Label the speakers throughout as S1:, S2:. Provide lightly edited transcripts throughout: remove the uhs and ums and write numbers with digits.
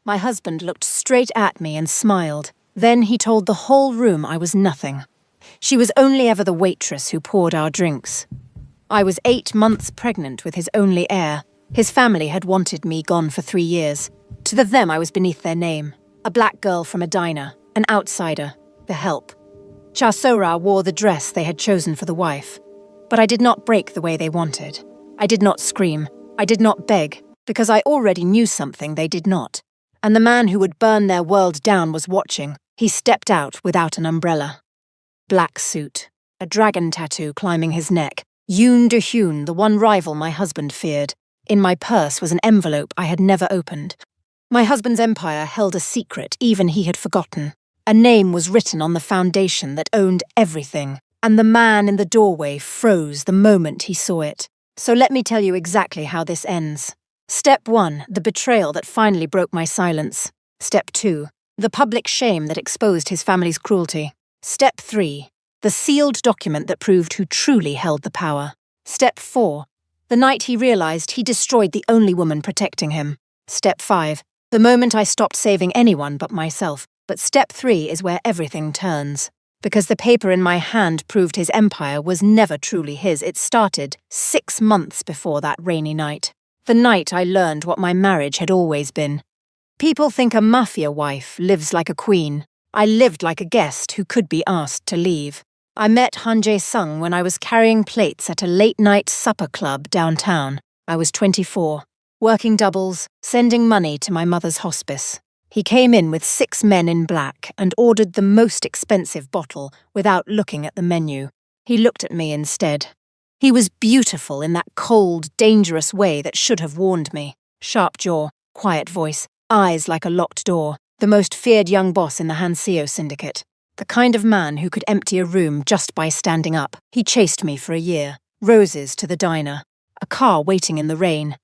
S1: My husband looked straight at me and smiled. Then he told the whole room I was nothing. She was only ever the waitress who poured our drinks. I was 8 months pregnant with his only heir. His family had wanted me gone for 3 years. To them I was beneath their name. A black girl from a diner, an outsider, the help. Chasora wore the dress they had chosen for the wife. But I did not break the way they wanted. I did not scream. I did not beg, because I already knew something they did not. And the man who would burn their world down was watching. He stepped out without an umbrella. Black suit, a dragon tattoo climbing his neck. Yoon De-hyun, the one rival my husband feared. In my purse was an envelope I had never opened. My husband's empire held a secret even he had forgotten. A name was written on the foundation that owned everything, and the man in the doorway froze the moment he saw it. So let me tell you exactly how this ends. Step 1, the betrayal that finally broke my silence. Step 2, the public shame that exposed his family's cruelty. Step 3, the sealed document that proved who truly held the power. Step 4, the night he realized he destroyed the only woman protecting him. Step 5, the moment I stopped saving anyone but myself. But step 3 is where everything turns. Because the paper in my hand proved his empire was never truly his. It started 6 months before that rainy night. The night I learned what my marriage had always been. People think a mafia wife lives like a queen. I lived like a guest who could be asked to leave. I met Han Jae-sung when I was carrying plates at a late-night supper club downtown. I was 24, working doubles, sending money to my mother's hospice. He came in with 6 men in black and ordered the most expensive bottle without looking at the menu. He looked at me instead. He was beautiful in that cold, dangerous way that should have warned me. Sharp jaw, quiet voice, eyes like a locked door. The most feared young boss in the Hanseo syndicate. The kind of man who could empty a room just by standing up. He chased me for a year. Roses to the diner. A car waiting in the rain.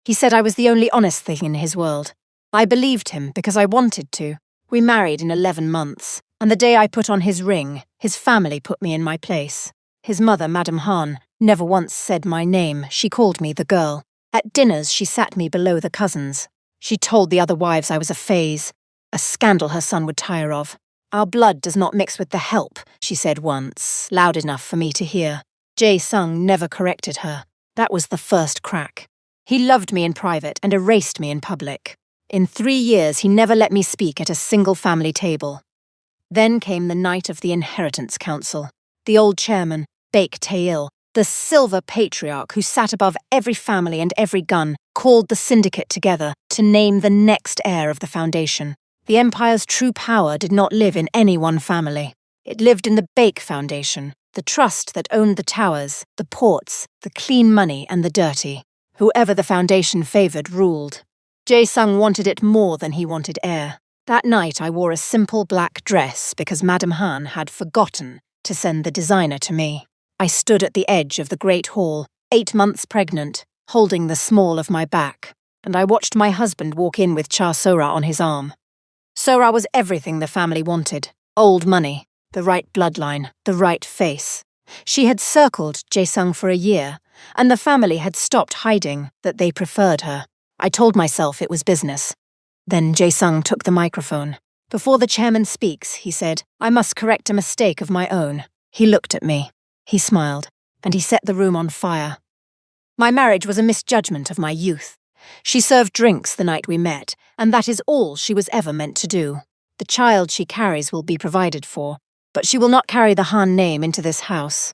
S1: He said I was the only honest thing in his world. I believed him because I wanted to. We married in 11 months, and the day I put on his ring, his family put me in my place. His mother, Madame Han, never once said my name. She called me the girl. At dinners, she sat me below the cousins. She told the other wives I was a phase, a scandal her son would tire of. Our blood does not mix with the help, she said once, loud enough for me to hear. Jae-sung never corrected her. That was the first crack. He loved me in private and erased me in public. In 3 years, he never let me speak at a single family table. Then came the night of the Inheritance Council. The old chairman, Baek Tae-il, the silver patriarch who sat above every family and every gun, called the syndicate together to name the next heir of the foundation. The empire's true power did not live in any one family. It lived in the Baek Foundation, the trust that owned the towers, the ports, the clean money and the dirty. Whoever the foundation favored ruled. Jae-sung wanted it more than he wanted heir. That night I wore a simple black dress because Madame Han had forgotten to send the designer to me. I stood at the edge of the great hall, 8 months pregnant, holding the small of my back, and I watched my husband walk in with Cha-sora on his arm. Sora was everything the family wanted. Old money, the right bloodline, the right face. She had circled Jae-sung for a year, and the family had stopped hiding that they preferred her. I told myself it was business. Then Jae-sung took the microphone. Before the chairman speaks, he said, I must correct a mistake of my own. He looked at me. He smiled, and he set the room on fire. My marriage was a misjudgment of my youth. She served drinks the night we met, and that is all she was ever meant to do. The child she carries will be provided for, but she will not carry the Han name into this house.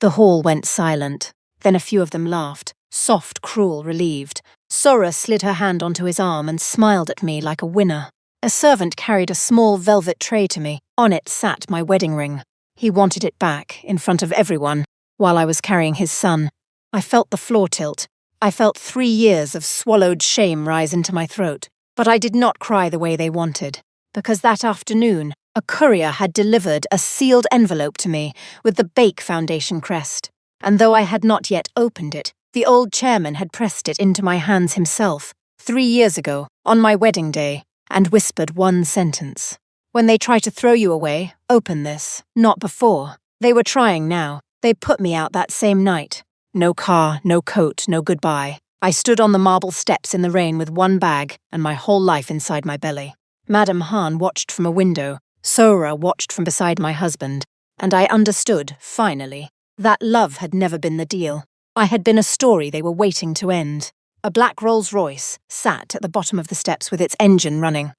S1: The hall went silent. Then a few of them laughed, soft, cruel, relieved. Sora slid her hand onto his arm and smiled at me like a winner. A servant carried a small velvet tray to me. On it sat my wedding ring. He wanted it back, in front of everyone, while I was carrying his son. I felt the floor tilt. I felt 3 years of swallowed shame rise into my throat. But I did not cry the way they wanted, because that afternoon, a courier had delivered a sealed envelope to me with the Baek Foundation crest. And though I had not yet opened it, the old chairman had pressed it into my hands himself, 3 years ago, on my wedding day, and whispered one sentence. When they try to throw you away, open this, not before. They were trying now. They put me out that same night. No car, no coat, no goodbye. I stood on the marble steps in the rain with one bag and my whole life inside my belly. Madame Han watched from a window, Sora watched from beside my husband, and I understood, finally, that love had never been the deal. I had been a story they were waiting to end. A black Rolls-Royce sat at the bottom of the steps with its engine running.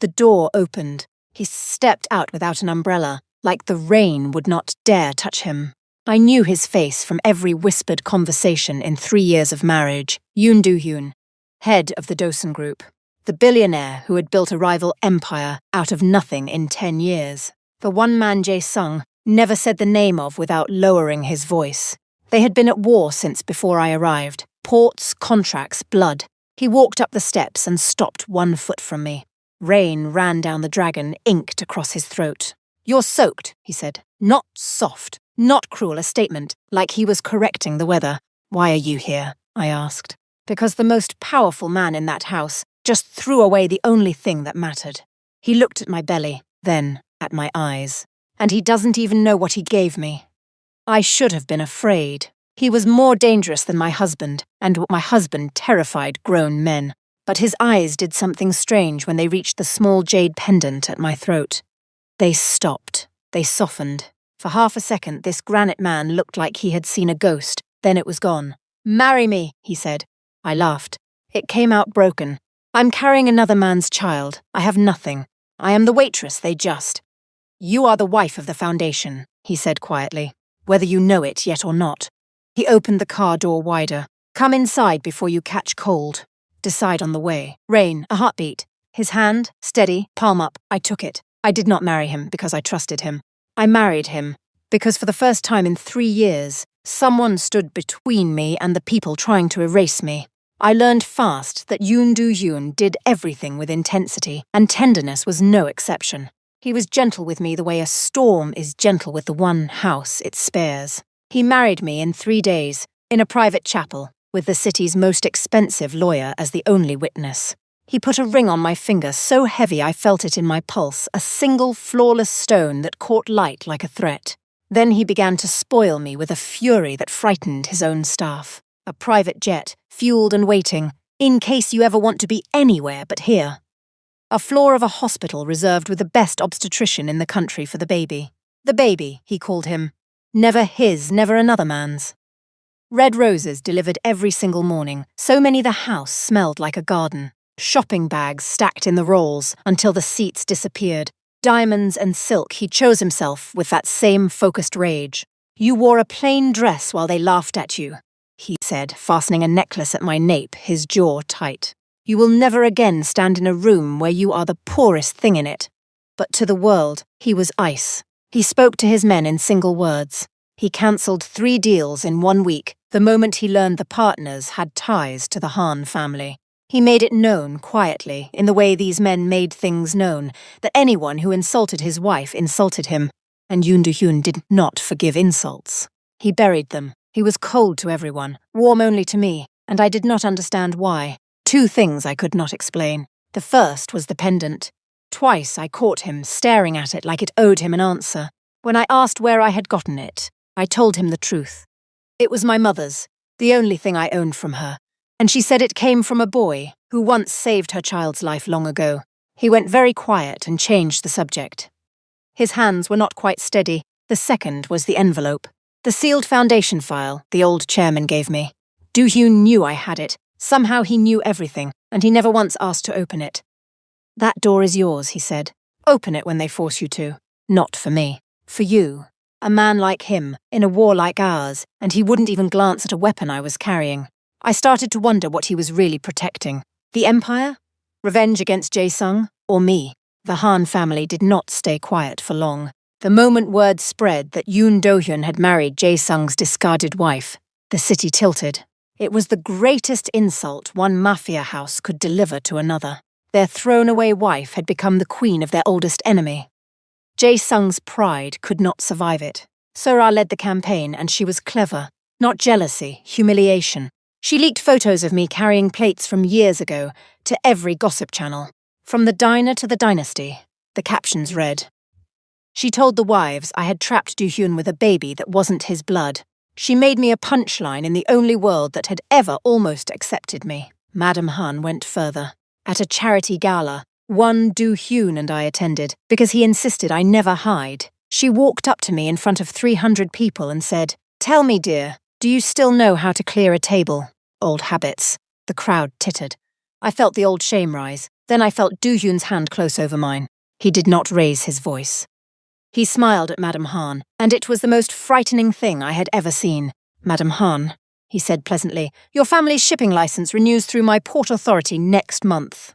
S1: The door opened. He stepped out without an umbrella, like the rain would not dare touch him. I knew his face from every whispered conversation in 3 years of marriage. Yoon Do-hyun, head of the Dosan Group. The billionaire who had built a rival empire out of nothing in 10 years. The one man Jae-sung never said the name of without lowering his voice. They had been at war since before I arrived. Ports, contracts, blood. He walked up the steps and stopped 1 foot from me. Rain ran down the dragon, inked across his throat. "You're soaked," he said. "Not soft, not cruel, a statement, like he was correcting the weather. "Why are you here?" I asked. "Because the most powerful man in that house just threw away the only thing that mattered." He looked at my belly, then at my eyes. "And he doesn't even know what he gave me." I should have been afraid. He was more dangerous than my husband, and my husband terrified grown men. But his eyes did something strange when they reached the small jade pendant at my throat. They stopped. They softened. For half a second, this granite man looked like he had seen a ghost. Then it was gone. "Marry me," he said. I laughed. It came out broken. "I'm carrying another man's child. I have nothing. I am the waitress they just." "You are the wife of the Foundation," he said quietly, "whether you know it yet or not." He opened the car door wider. "Come inside before you catch cold. Decide on the way." Rain, a heartbeat. His hand, steady, palm up. I took it. I did not marry him because I trusted him. I married him because for the first time in 3 years, someone stood between me and the people trying to erase me. I learned fast that Yoon Do-hyun did everything with intensity, and tenderness was no exception. He was gentle with me the way a storm is gentle with the one house it spares. He married me in 3 days, in a private chapel, with the city's most expensive lawyer as the only witness. He put a ring on my finger so heavy I felt it in my pulse, a single flawless stone that caught light like a threat. Then he began to spoil me with a fury that frightened his own staff. A private jet, fueled and waiting, in case you ever want to be anywhere but here. A floor of a hospital reserved with the best obstetrician in the country for the baby. The baby, he called him. Never his, never another man's. Red roses delivered every single morning, so many the house smelled like a garden. Shopping bags stacked in the rolls until the seats disappeared. Diamonds and silk he chose himself with that same focused rage. "You wore a plain dress while they laughed at you," he said, fastening a necklace at my nape, his jaw tight. "You will never again stand in a room where you are the poorest thing in it." But to the world, he was ice. He spoke to his men in single words. He cancelled 3 deals in 1 week, the moment he learned the partners had ties to the Han family. He made it known, quietly, in the way these men made things known, that anyone who insulted his wife insulted him, and Yoon Do-hyun did not forgive insults. He buried them. He was cold to everyone, warm only to me, and I did not understand why. 2 things I could not explain. The first was the pendant. Twice I caught him staring at it like it owed him an answer. When I asked where I had gotten it, I told him the truth. It was my mother's, the only thing I owned from her, and she said it came from a boy who once saved her child's life long ago. He went very quiet and changed the subject. His hands were not quite steady. The second was the envelope. The sealed foundation file the old chairman gave me. Do-hyun knew I had it. Somehow he knew everything, and he never once asked to open it. "That door is yours," he said. "Open it when they force you to. Not for me. For you. A man like him, in a war like ours, and he wouldn't even glance at a weapon I was carrying." I started to wonder what he was really protecting. The Empire? Revenge against Jae-sung? Or me? The Han family did not stay quiet for long. The moment word spread that Yoon Do-hyun had married Jae-sung's discarded wife, the city tilted. It was the greatest insult one mafia house could deliver to another. Their thrown-away wife had become the queen of their oldest enemy. Jae-sung's pride could not survive it. Sora led the campaign, and she was clever. Not jealousy, humiliation. She leaked photos of me carrying plates from years ago to every gossip channel. From the diner to the dynasty, the captions read. She told the wives I had trapped Do-hyun with a baby that wasn't his blood. She made me a punchline in the only world that had ever almost accepted me. Madame Han went further. At a charity gala, one Do Hyun and I attended, because he insisted I never hide. She walked up to me in front of 300 people and said, "Tell me, dear, do you still know how to clear a table?" Old habits. The crowd tittered. I felt the old shame rise. Then I felt Do Hyun's hand close over mine. He did not raise his voice. He smiled at Madame Han, and it was the most frightening thing I had ever seen. "Madame Han," he said pleasantly, "your family's shipping license renews through my port authority next month."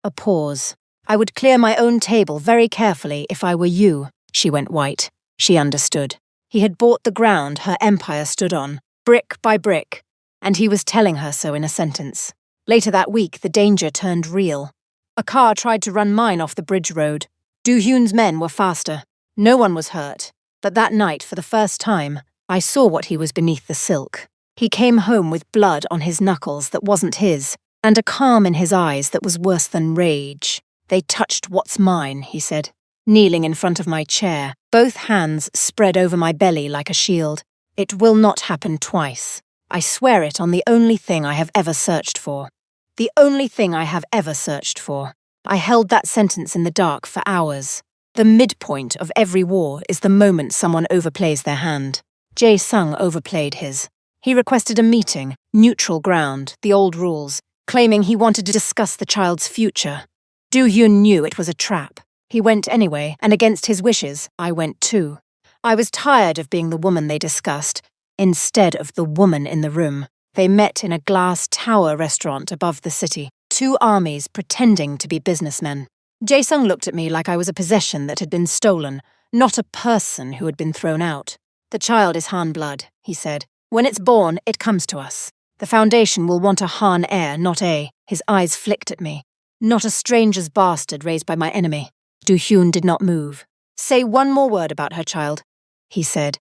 S1: A pause. "I would clear my own table very carefully if I were you." She went white. She understood. He had bought the ground her empire stood on, brick by brick, and he was telling her so in a sentence. Later that week, the danger turned real. A car tried to run mine off the bridge road. Do Hyun's men were faster. No one was hurt, but that night, for the first time, I saw what he was beneath the silk. He came home with blood on his knuckles that wasn't his, and a calm in his eyes that was worse than rage. "They touched what's mine," he said, kneeling in front of my chair, both hands spread over my belly like a shield. "It will not happen twice. I swear it on the only thing I have ever searched for. The only thing I have ever searched for." I held that sentence in the dark for hours. The midpoint of every war is the moment someone overplays their hand. Jae-sung overplayed his. He requested a meeting, neutral ground, the old rules, claiming he wanted to discuss the child's future. Do Hyun knew it was a trap. He went anyway, and against his wishes, I went too. I was tired of being the woman they discussed, instead of the woman in the room. They met in a glass tower restaurant above the city, two armies pretending to be businessmen. Jae-sung looked at me like I was a possession that had been stolen, not a person who had been thrown out. "The child is Han blood," he said. "When it's born, it comes to us. The Foundation will want a Han heir, not a." His eyes flicked at me. "Not a stranger's bastard raised by my enemy." Do Hyun did not move. "Say one more word about her, child," he said,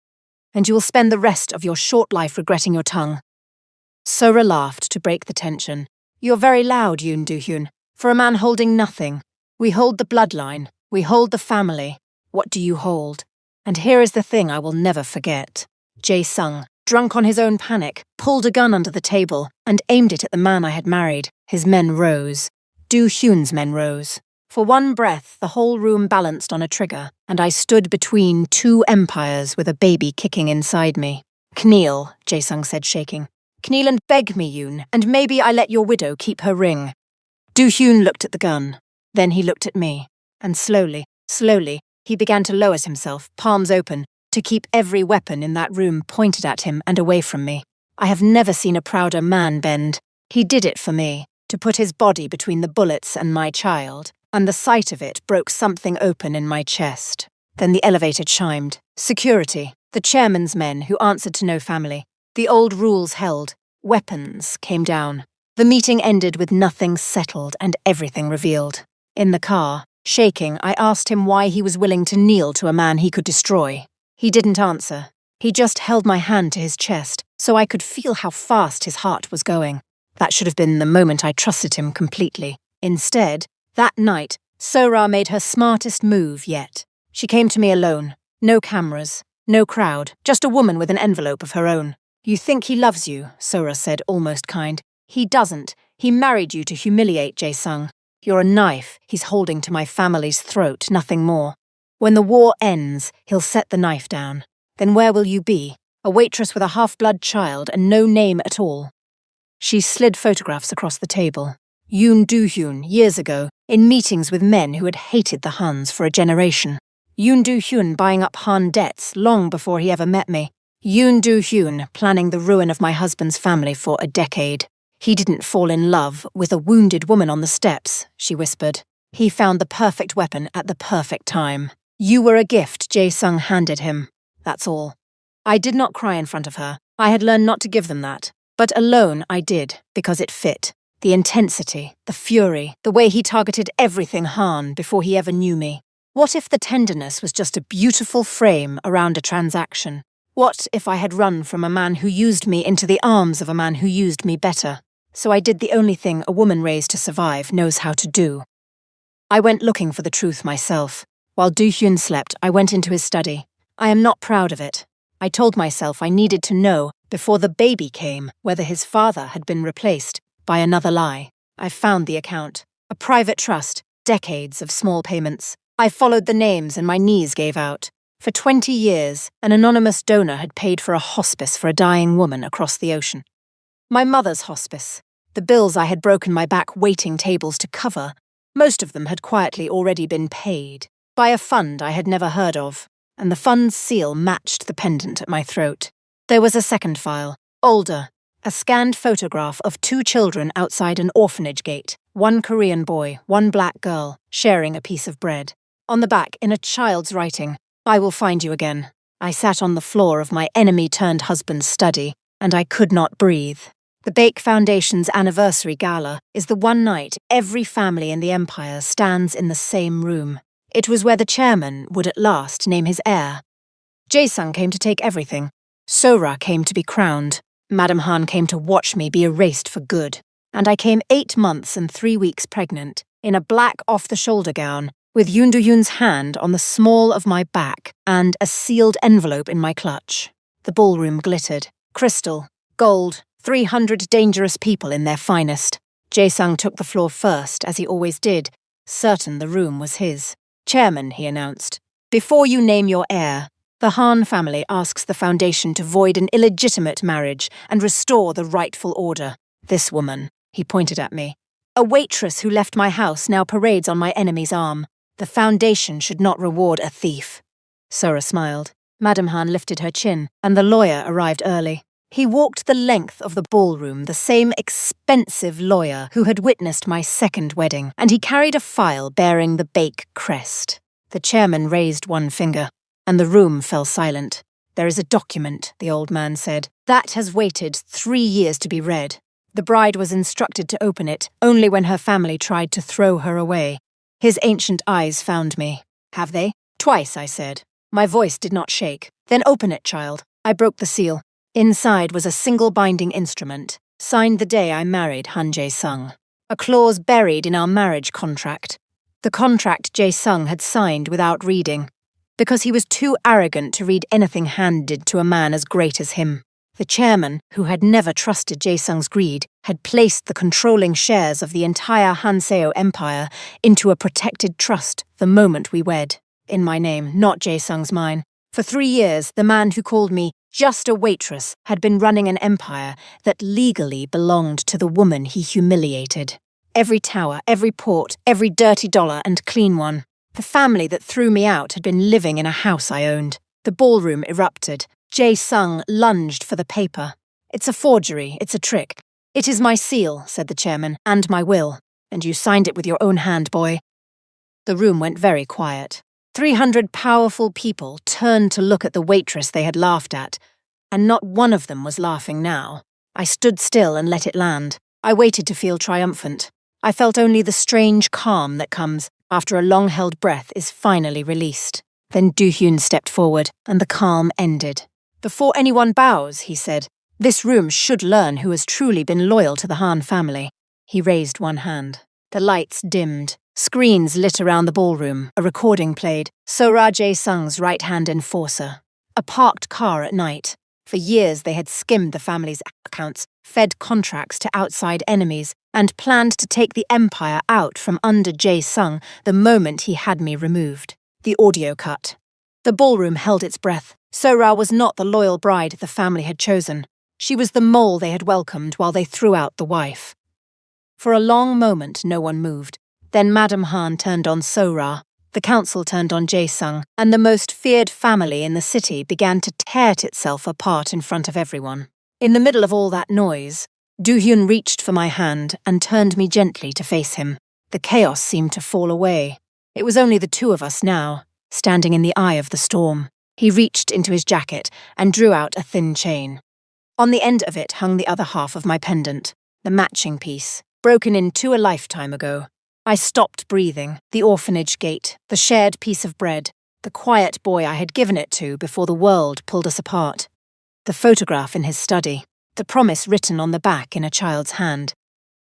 S1: "and you will spend the rest of your short life regretting your tongue." Sora laughed to break the tension. "You're very loud, Yoon Do-hyun, for a man holding nothing. We hold the bloodline. We hold the family. What do you hold? And here is the thing I will never forget." Jae-sung, drunk on his own panic, pulled a gun under the table and aimed it at the man I had married. His men rose. Do-hyun's men rose. For one breath, the whole room balanced on a trigger, and I stood between two empires with a baby kicking inside me. "Kneel," Jae-sung said, shaking. "Kneel and beg me, Yoon, and maybe I let your widow keep her ring." Do-hyun looked at the gun. Then he looked at me, and slowly, he began to lower himself, palms open, to keep every weapon in that room pointed at him and away from me. I have never seen a prouder man bend. He did it for me, to put his body between the bullets and my child, and the sight of it broke something open in my chest. Then the elevator chimed. Security, the chairman's men who answered to no family. The old rules held. Weapons came down. The meeting ended with nothing settled and everything revealed. In the car, shaking, I asked him why he was willing to kneel to a man he could destroy. He didn't answer. He just held my hand to his chest, so I could feel how fast his heart was going. That should have been the moment I trusted him completely. Instead, that night, Sora made her smartest move yet. She came to me alone. No cameras, no crowd, just a woman with an envelope of her own. "You think he loves you," Sora said, almost kind. "He doesn't. He married you to humiliate Jae-sung. You're a knife he's holding to my family's throat, nothing more. When the war ends, he'll set the knife down. Then where will you be? A waitress with a half-blood child and no name at all." She slid photographs across the table. Yoon Do-hyun, years ago, in meetings with men who had hated the Huns for a generation. Yoon Do-hyun buying up Han debts long before he ever met me. Yoon Do-hyun planning the ruin of my husband's family for a decade. "He didn't fall in love with a wounded woman on the steps," she whispered. "He found the perfect weapon at the perfect time. You were a gift Jae-sung handed him. That's all." I did not cry in front of her. I had learned not to give them that. But alone I did, because it fit. The intensity, the fury, the way he targeted everything Han before he ever knew me. What if the tenderness was just a beautiful frame around a transaction? What if I had run from a man who used me into the arms of a man who used me better? So I did the only thing a woman raised to survive knows how to do. I went looking for the truth myself. While Do-hyun slept, I went into his study. I am not proud of it. I told myself I needed to know, before the baby came, whether his father had been replaced by another lie. I found the account. A private trust, decades of small payments. I followed the names and my knees gave out. For 20 years, an anonymous donor had paid for a hospice for a dying woman across the ocean. My mother's hospice. The bills I had broken my back waiting tables to cover, most of them had quietly already been paid, by a fund I had never heard of, and the fund's seal matched the pendant at my throat. There was a second file, older, a scanned photograph of 2 children outside an orphanage gate, 1 Korean boy, 1 black girl, sharing a piece of bread. On the back, in a child's writing, "I will find you again." I sat on the floor of my enemy-turned-husband's study, and I could not breathe. The Bake Foundation's anniversary gala is the one night every family in the Empire stands in the same room. It was where the chairman would at last name his heir. Jae-sung came to take everything. Sora came to be crowned. Madame Han came to watch me be erased for good. And I came 8 months and 3 weeks pregnant, in a black off-the-shoulder gown, with Yoon Do-yoon's hand on the small of my back and a sealed envelope in my clutch. The ballroom glittered. Crystal, gold, 300 dangerous people in their finest. Jae-sung took the floor first, as he always did, certain the room was his. "Chairman," he announced, "before you name your heir, the Han family asks the Foundation to void an illegitimate marriage and restore the rightful order. This woman," he pointed at me, "a waitress who left my house now parades on my enemy's arm. The Foundation should not reward a thief." Sora smiled. Madame Han lifted her chin, and the lawyer arrived early. He walked the length of the ballroom, the same expensive lawyer who had witnessed my second wedding, and he carried a file bearing the Bake crest. The chairman raised one finger, and the room fell silent. "There is a document," the old man said, "that has waited 3 years to be read. The bride was instructed to open it only when her family tried to throw her away." His ancient eyes found me. "Have they?" "Twice," I said. My voice did not shake. "Then open it, child." I broke the seal. Inside was a single binding instrument, signed the day I married Han Jae-sung. A clause buried in our marriage contract. The contract Jae-sung had signed without reading, because he was too arrogant to read anything Han did to a man as great as him. The chairman, who had never trusted Jae-sung's greed, had placed the controlling shares of the entire Hanseo Empire into a protected trust the moment we wed. In my name, not Jae-sung's mine. For 3 years, the man who called me just a waitress had been running an empire that legally belonged to the woman he humiliated. Every tower, every port, every dirty dollar and clean one. The family that threw me out had been living in a house I owned. The ballroom erupted. Jae-sung lunged for the paper. "It's a forgery, it's a trick." "It is my seal," said the chairman, "and my will. And you signed it with your own hand, boy." The room went very quiet. 300 powerful people turned to look at the waitress they had laughed at, and not one of them was laughing now. I stood still and let it land. I waited to feel triumphant. I felt only the strange calm that comes after a long-held breath is finally released. Then Do-hyun stepped forward, and the calm ended. "Before anyone bows," he said, "this room should learn who has truly been loyal to the Han family." He raised one hand. The lights dimmed. Screens lit around the ballroom. A recording played. Sora Jae-sung's right-hand enforcer. A parked car at night. For years they had skimmed the family's accounts, fed contracts to outside enemies, and planned to take the empire out from under Jae-sung the moment he had me removed. The audio cut. The ballroom held its breath. Sora was not the loyal bride the family had chosen. She was the mole they had welcomed while they threw out the wife. For a long moment no one moved. Then Madame Han turned on Sora, the council turned on Jae-sung, and the most feared family in the city began to tear itself apart in front of everyone. In the middle of all that noise, Do-hyun reached for my hand and turned me gently to face him. The chaos seemed to fall away. It was only the 2 of us now, standing in the eye of the storm. He reached into his jacket and drew out a thin chain. On the end of it hung the other half of my pendant, the matching piece, broken in 2 a lifetime ago. I stopped breathing. The orphanage gate, the shared piece of bread, the quiet boy I had given it to before the world pulled us apart. The photograph in his study, the promise written on the back in a child's hand.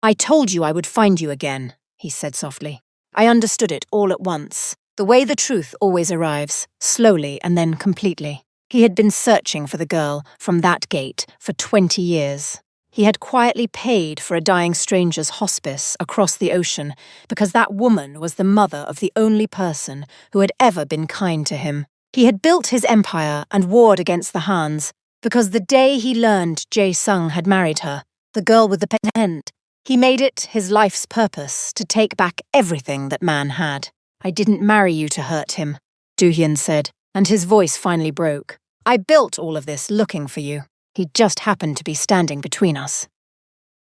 S1: "I told you I would find you again," he said softly. I understood it all at once, the way the truth always arrives, slowly and then completely. He had been searching for the girl from that gate for 20 years. He had quietly paid for a dying stranger's hospice across the ocean because that woman was the mother of the only person who had ever been kind to him. He had built his empire and warred against the Hans because the day he learned Jae-sung had married her, the girl with the pendant, he made it his life's purpose to take back everything that man had. "I didn't marry you to hurt him," Do-hyun said, and his voice finally broke. "I built all of this looking for you. He just happened to be standing between us."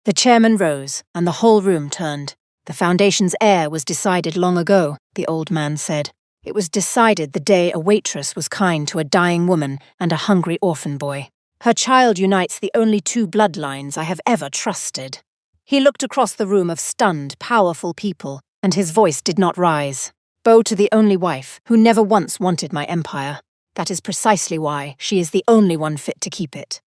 S1: The chairman rose, and the whole room turned. "The Foundation's heir was decided long ago," the old man said. "It was decided the day a waitress was kind to a dying woman and a hungry orphan boy. Her child unites the only two bloodlines I have ever trusted." He looked across the room of stunned, powerful people, and his voice did not rise. "Bow to the only wife who never once wanted my empire. That is precisely why she is the only one fit to keep it."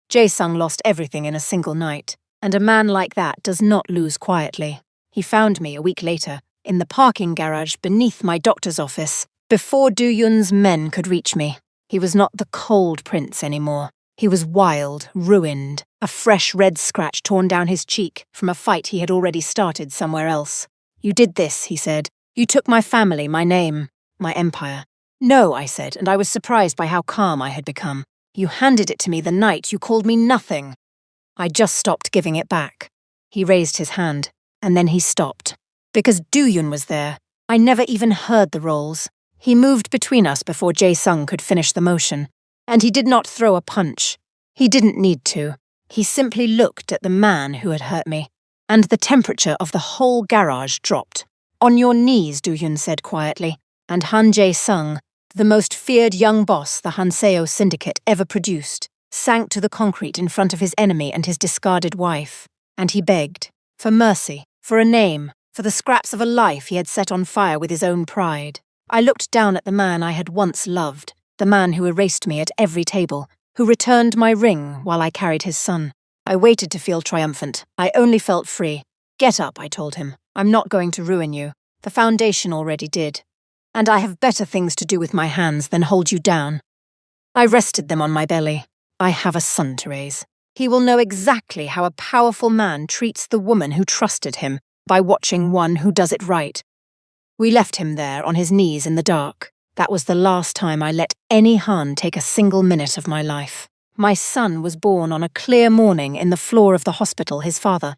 S1: Jae-sung lost everything in a single night, and a man like that does not lose quietly. He found me a week later, in the parking garage beneath my doctor's office, before Do-hyun's men could reach me. He was not the cold prince anymore. He was wild, ruined, a fresh red scratch torn down his cheek from a fight he had already started somewhere else. "You did this," he said. "You took my family, my name, my empire." "No," I said, and I was surprised by how calm I had become. "You handed it to me the night you called me nothing." I just stopped giving it back. He raised his hand, and then he stopped. Because Do-hyun was there. I never even heard the rolls. He moved between us before Jae-sung could finish the motion, and he did not throw a punch. He didn't need to. He simply looked at the man who had hurt me, and the temperature of the whole garage dropped. "On your knees," Do-hyun said quietly, and Han Jae-sung, the most feared young boss the Hanseo syndicate ever produced, sank to the concrete in front of his enemy and his discarded wife, and he begged for mercy, for a name, for the scraps of a life he had set on fire with his own pride. I looked down at the man I had once loved, the man who erased me at every table, who returned my ring while I carried his son. I waited to feel triumphant. I only felt free. "Get up," I told him. "I'm not going to ruin you. The Foundation already did. And I have better things to do with my hands than hold you down." I rested them on my belly. "I have a son to raise. He will know exactly how a powerful man treats the woman who trusted him by watching one who does it right." We left him there on his knees in the dark. That was the last time I let any Han take a single minute of my life. My son was born on a clear morning in the floor of the hospital his father,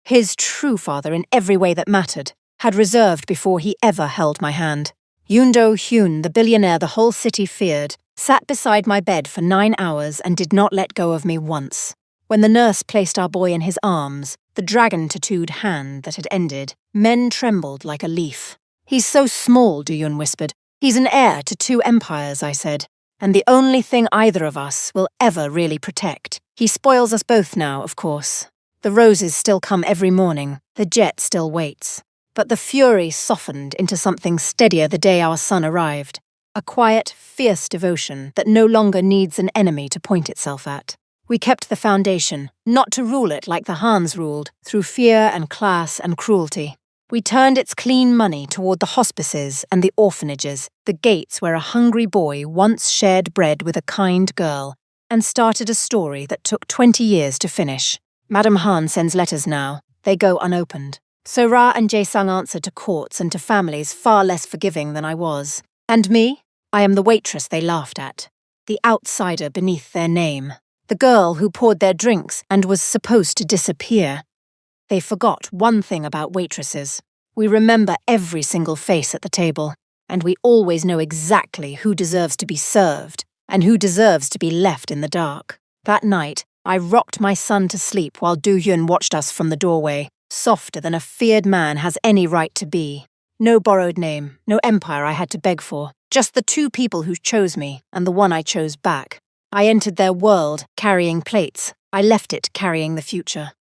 S1: his true father in every way that mattered, had reserved before he ever held my hand. Yoon Do-hyun, the billionaire the whole city feared, sat beside my bed for 9 hours and did not let go of me once. When the nurse placed our boy in his arms, the dragon-tattooed hand that had ended, men trembled like a leaf. "He's so small," Do-hyun whispered. "He's an heir to 2 empires," I said, "and the only thing either of us will ever really protect. He spoils us both now, of course. The roses still come every morning, the jet still waits. But the fury softened into something steadier the day our son arrived. A quiet, fierce devotion that no longer needs an enemy to point itself at. We kept the Foundation, not to rule it like the Hans ruled, through fear and class and cruelty. We turned its clean money toward the hospices and the orphanages, the gates where a hungry boy once shared bread with a kind girl, and started a story that took 20 years to finish. Madam Han sends letters now. They go unopened. So Ra and Jae-sung answered to courts and to families far less forgiving than I was. And me? I am the waitress they laughed at. The outsider beneath their name. The girl who poured their drinks and was supposed to disappear. They forgot one thing about waitresses. We remember every single face at the table, and we always know exactly who deserves to be served and who deserves to be left in the dark. That night, I rocked my son to sleep while Do-hyun watched us from the doorway, softer than a feared man has any right to be. No borrowed name, no empire I had to beg for, just the 2 people who chose me and the one I chose back. I entered their world carrying plates. I left it carrying the future.